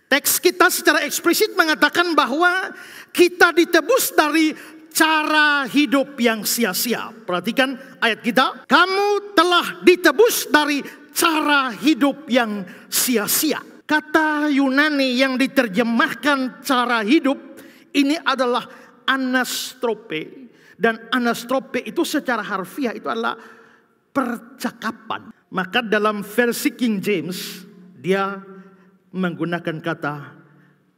Teks kita secara eksplisit mengatakan bahwa kita ditebus dari cara hidup yang sia-sia. Perhatikan ayat kita. Kamu telah ditebus dari cara hidup yang sia-sia. Kata Yunani yang diterjemahkan cara hidup ini adalah anastrope. Dan anastrope itu secara harfiah itu adalah percakapan. Maka dalam versi King James dia menggunakan kata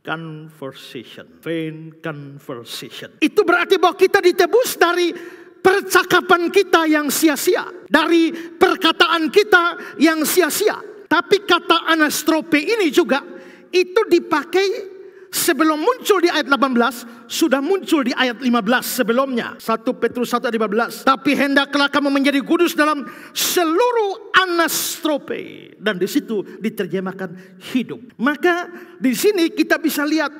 conversation, vain conversation. Itu berarti bahwa kita ditebus dari percakapan kita yang sia-sia, dari perkataan kita yang sia-sia. Tapi kata anastrope ini juga itu dipakai sebelum muncul di ayat 18, sudah muncul di ayat 15 sebelumnya. 1 Petrus 1 ayat 15. Tapi hendaklah kamu menjadi kudus dalam seluruh anastrope. Dan di situ diterjemahkan hidup. Maka di sini kita bisa lihat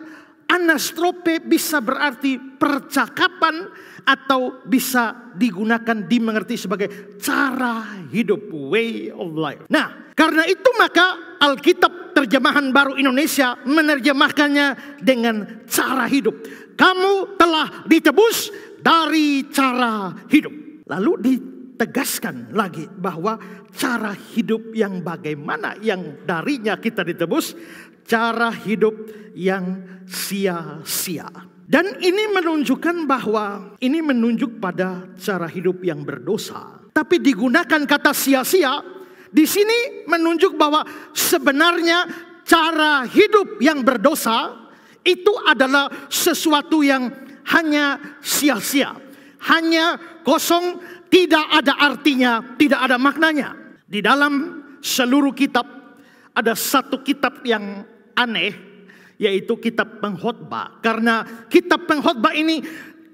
anastrope bisa berarti percakapan atau bisa digunakan dimengerti sebagai cara hidup, way of life. Nah, karena itu maka Alkitab terjemahan baru Indonesia menerjemahkannya dengan cara hidup. Kamu telah ditebus dari cara hidup. Lalu ditegaskan lagi bahwa cara hidup yang bagaimana yang darinya kita ditebus, cara hidup yang sia-sia. Dan ini menunjukkan bahwa ini menunjuk pada cara hidup yang berdosa. Tapi digunakan kata sia-sia di sini menunjuk bahwa sebenarnya cara hidup yang berdosa itu adalah sesuatu yang hanya sia-sia, hanya kosong, tidak ada artinya, tidak ada maknanya. Di dalam seluruh kitab ada satu kitab yang aneh, yaitu kitab Pengkhotbah. Karena kitab Pengkhotbah ini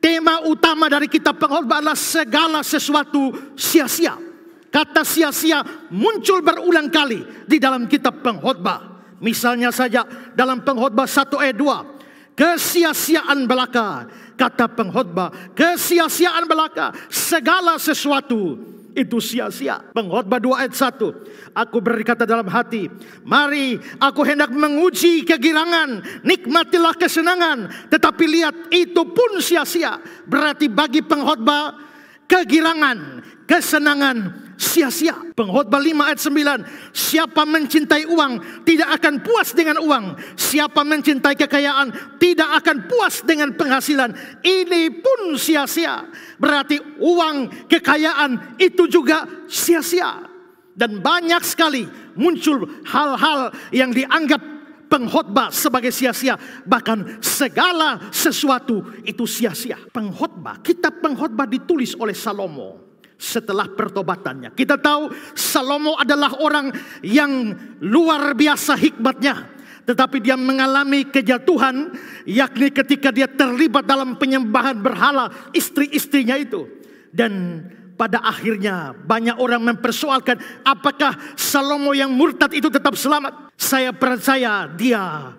tema utama dari kitab Pengkhotbah adalah segala sesuatu sia-sia. Kata sia-sia muncul berulang kali di dalam kitab Pengkhotbah. Misalnya saja dalam Pengkhotbah 1 ayat 2. Kesia-siaan belaka. Kata Pengkhotbah, kesia-siaan belaka. Segala sesuatu itu sia-sia. Pengkhotbah 2 ayat 1. Aku berkata dalam hati, mari aku hendak menguji kegirangan, nikmatilah kesenangan. Tetapi lihat, itu pun sia-sia. Berarti bagi pengkhotbah, kegirangan, kesenangan sia-sia. Pengkhotbah 5 ayat 9. Siapa mencintai uang tidak akan puas dengan uang. Siapa mencintai kekayaan tidak akan puas dengan penghasilan. Ini pun sia-sia. Berarti uang, kekayaan itu juga sia-sia. Dan banyak sekali muncul hal-hal yang dianggap pengkhotbah sebagai sia-sia. Bahkan segala sesuatu itu sia-sia. Pengkhotbah, kitab Pengkhotbah ditulis oleh Salomo setelah pertobatannya. Kita tahu Salomo adalah orang yang luar biasa hikmatnya. Tetapi dia mengalami kejatuhan, yakni ketika dia terlibat dalam penyembahan berhala istri-istrinya itu. Dan pada akhirnya banyak orang mempersoalkan apakah Salomo yang murtad itu tetap selamat. Saya percaya dia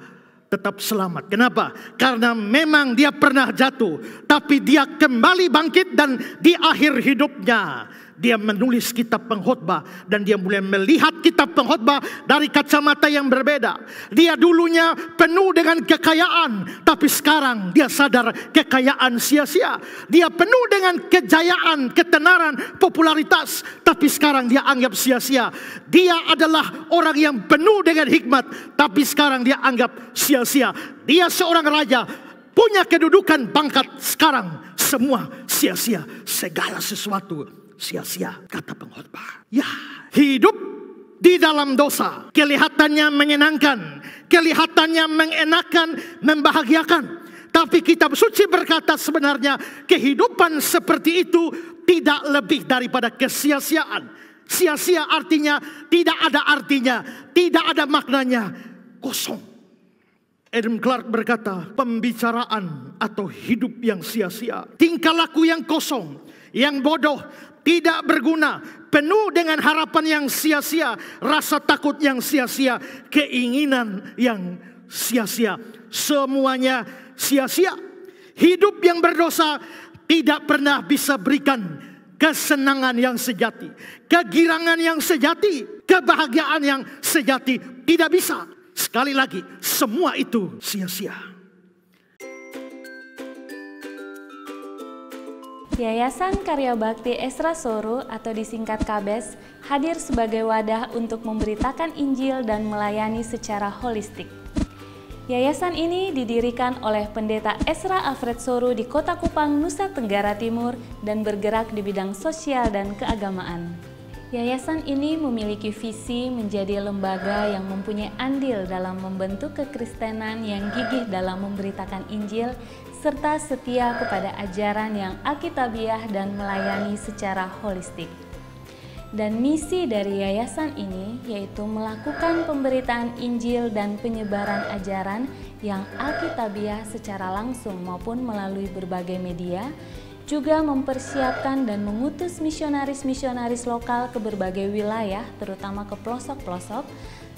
tetap selamat. Kenapa? Karena memang dia pernah jatuh, tapi dia kembali bangkit dan di akhir hidupnya dia menulis kitab Pengkhotbah dan dia mulai melihat kitab Pengkhotbah dari kacamata yang berbeda. Dia dulunya penuh dengan kekayaan, tapi sekarang dia sadar kekayaan sia-sia. Dia penuh dengan kejayaan, ketenaran, popularitas, tapi sekarang dia anggap sia-sia. Dia adalah orang yang penuh dengan hikmat, tapi sekarang dia anggap sia-sia. Dia seorang raja, punya kedudukan, pangkat, sekarang semua sia-sia. Segala sesuatu sia-sia, kata pengkhotbah. Ya, hidup di dalam dosa kelihatannya menyenangkan, kelihatannya mengenakan, membahagiakan. Tapi kitab suci berkata sebenarnya kehidupan seperti itu tidak lebih daripada kesia-siaan. Sia-sia artinya tidak ada artinya, tidak ada maknanya, kosong. Adam Clark berkata, pembicaraan atau hidup yang sia-sia, tingkah laku yang kosong, yang bodoh, tidak berguna, penuh dengan harapan yang sia-sia, rasa takut yang sia-sia, keinginan yang sia-sia, semuanya sia-sia. Hidup yang berdosa tidak pernah bisa berikan kesenangan yang sejati, kegirangan yang sejati, kebahagiaan yang sejati, tidak bisa. Sekali lagi, semua itu sia-sia. Yayasan Karya Bakti Esra Soru atau disingkat KABES hadir sebagai wadah untuk memberitakan Injil dan melayani secara holistik. Yayasan ini didirikan oleh Pendeta Esra Alfred Soru di Kota Kupang, Nusa Tenggara Timur dan bergerak di bidang sosial dan keagamaan. Yayasan ini memiliki visi menjadi lembaga yang mempunyai andil dalam membentuk kekristenan yang gigih dalam memberitakan Injil serta setia kepada ajaran yang alkitabiah dan melayani secara holistik. Dan misi dari yayasan ini yaitu melakukan pemberitaan Injil dan penyebaran ajaran yang alkitabiah secara langsung maupun melalui berbagai media, juga mempersiapkan dan mengutus misionaris-misionaris lokal ke berbagai wilayah, terutama ke pelosok-pelosok,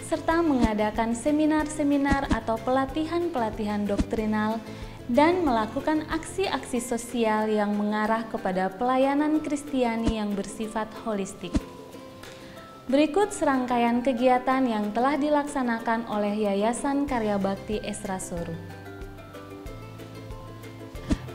serta mengadakan seminar-seminar atau pelatihan-pelatihan doktrinal, dan melakukan aksi-aksi sosial yang mengarah kepada pelayanan Kristiani yang bersifat holistik. Berikut serangkaian kegiatan yang telah dilaksanakan oleh Yayasan Karya Bakti Esra Soru.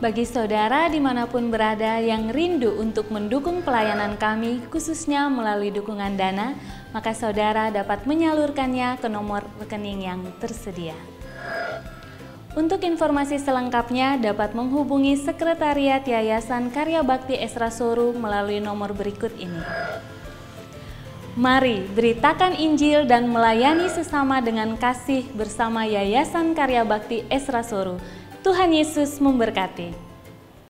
Bagi saudara dimanapun berada yang rindu untuk mendukung pelayanan kami, khususnya melalui dukungan dana, maka saudara dapat menyalurkannya ke nomor rekening yang tersedia. Untuk informasi selengkapnya dapat menghubungi Sekretariat Yayasan Karya Bakti Esra Soru melalui nomor berikut ini. Mari beritakan Injil dan melayani sesama dengan kasih bersama Yayasan Karya Bakti Esra Soru. Tuhan Yesus memberkati.